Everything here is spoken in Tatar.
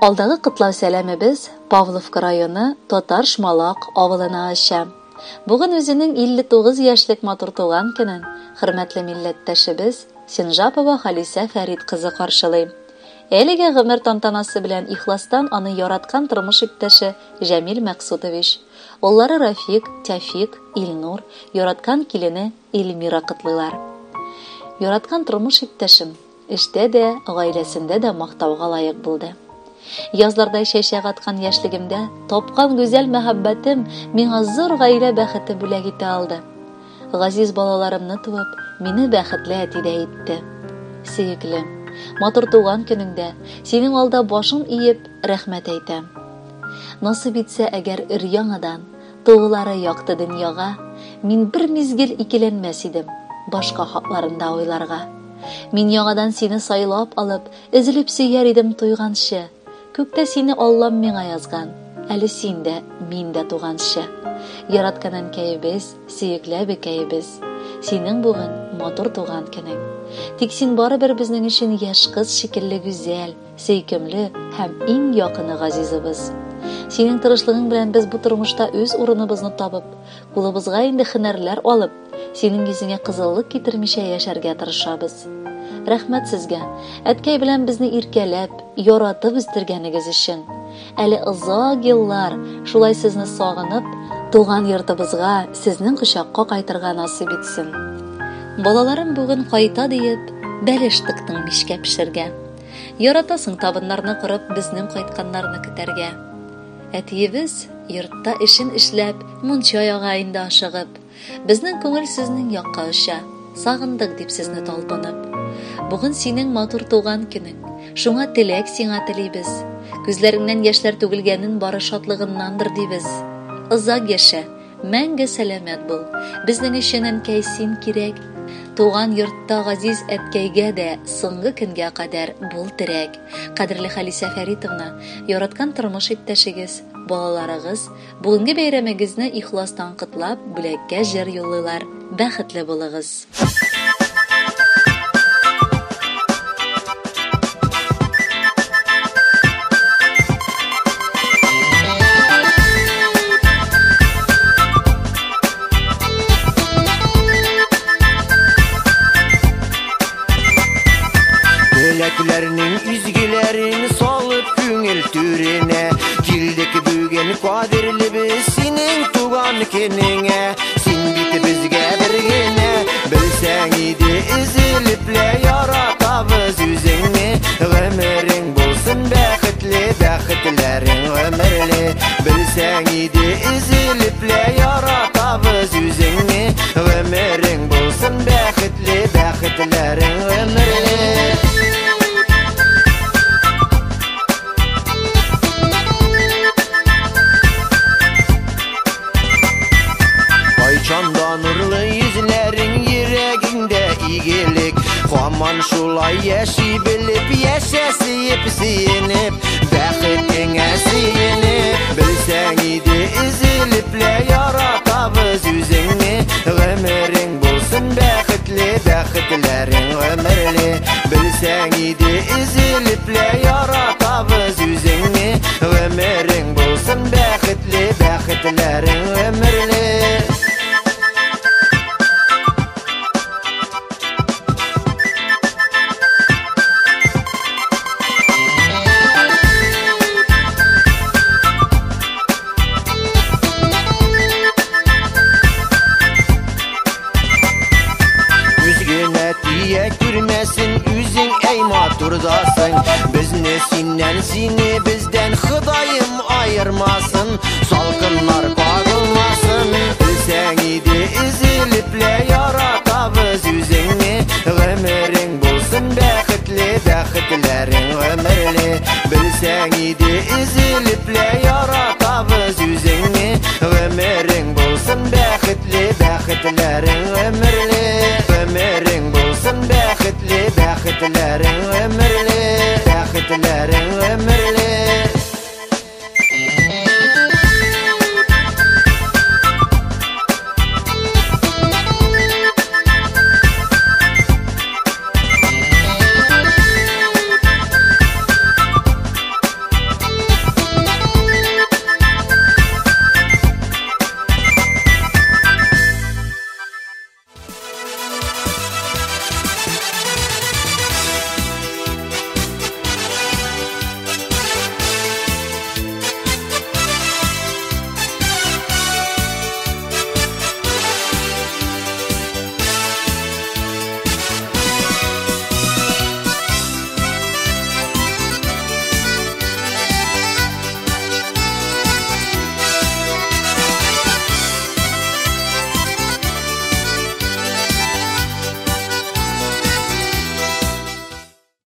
Алдагы кытлау сәламебез Павловка районы Татар Шмалак авылына аша. Бүген үзенең 59 яшьлек матур туган көнен хөрмәтле милләттәшебез Синжапова Халисә Фәрит кызы каршылый. Әлеге гомер тантанасы белән ихластан аны яраткан тормыш иптәше Җәмил Максутович, уллары Рафик, Тәфик, Илнур, яраткан килене Эльмира кытлыйлар. Яраткан тормыш иптәшем эштә дә, гаиләсендә дә мактауга лаек булды. Язларда чәчәк аткан яшьлегемдә тапкан гүзәл мәхәббәтем миңа зур гаилә бәхете бүләк итә алды. Газиз балаларымны туып, мине бәхетле әтидә итте. Сөеклем, матур туган көнеңдә синең алда башым иеп рәхмәт әйтәм. Насып итсә әгәр өр-яңадан тугылары якты дөньяга, мин бер мизгел икеләнмәс идем башка хакларында уйларга. Мин яңадан сине сайлап алып, эзелеп сөяр идем туйганчы. Күктә сине Аллам миңа язган, әле син дә, мин дә туганчы. Яраткан әнкәебез, сөекле бекәебез, синең бүген матур туган көнең. Тик син барыбер безнең өчен яшь кыз шикелле гүзәл, сөйкемле һәм иң якыны газизыбыз. Синең тырышлыгың белән без бу тормышта үз урыныбызны табып, кулыбызга инде һөнәрләр алып, синең йөзеңә кызыллык китермичә яшәргә тырышабыз. Рәхмәт сезгә, әткәй белән безне иркәләп, яратып үстергәнегез өчен. Әле озак еллар шулай сезне сагынып, туган йортыбызга, сезнең кочакка кайтырга насыйп итсен. Балаларым бүген кайта диеп, бәлеш тыктың мишкә пешергә. Яратасың табыннарны корып, безнең кайтканнарны көтәргә. Әтиебез йортта эшен эшләп, мунча яга инде ашыгып, безнең күңел сезнең якка оча, сагындык дип сезне талпынып. Бүген синең матур туган көнең, шуңа теләк сиңа телибез. Күзләреңнән яшьләр түгелгәнен бары шатлыгыннандыр дибез. Озак яшә, мәңге сәламәт бул. Безнең өчен әнкәй син кирәк. Туган йортта газиз әткәйгә дә соңгы көнгә кадәр бул терәк. Кадерле Халисә Фәритовна, яраткан тормыш иптәшегез, балаларыгыз бүгенге бәйрәмегезне ихластан кытлап, бүләккә җыр юллыйлар. Бәхетле булыгыз. Dileklerinin üzgülerini salıp güngel türene, kildeki büyügen kadirli biz senin tugan kenine. Sin biti bizge birgene, bilsen idi iziliple yaratabız yüzünü. Ömürün bulsun bəxtli, bəxtlerin ömürlü. Bilsen idi iziliple yaratabız yüzünü. Ömürün bulsun bəxtli, bəxtlerin ömürlü. Çanda nurlu yüzlerin yüreğinde iyilik. Aman şulay yaşi bilip yaşasıyıp siyinip, bəxtine siyinip. Bilsen idi iziliple yaratabız yüzünü. Ömürün bulsun bəxtli, bəxtlerin ömürlü. Bilsen idi iziliple yaratabız yüzünü. Ömürün bulsun bəxtli, bəxtlerin ömürlü. Görmesin üzün ey maturdasın. Bizni sinden seni bizden Hıdayım ayırmasın. Salkınlar kagılmasın. Bilsen idi iziliple yaratabız yüzünü. Ömürün bulsun bəxtli, bəxtlerin ömürlü. Bilsen idi iziliple yaratabız yüzünü. Ömürün bulsun bəxtli, bəxtlerin ömürlü. Ömürün bulsun bəxtli, bəxtlerin ömürlü, bəxtlerin ömürlü.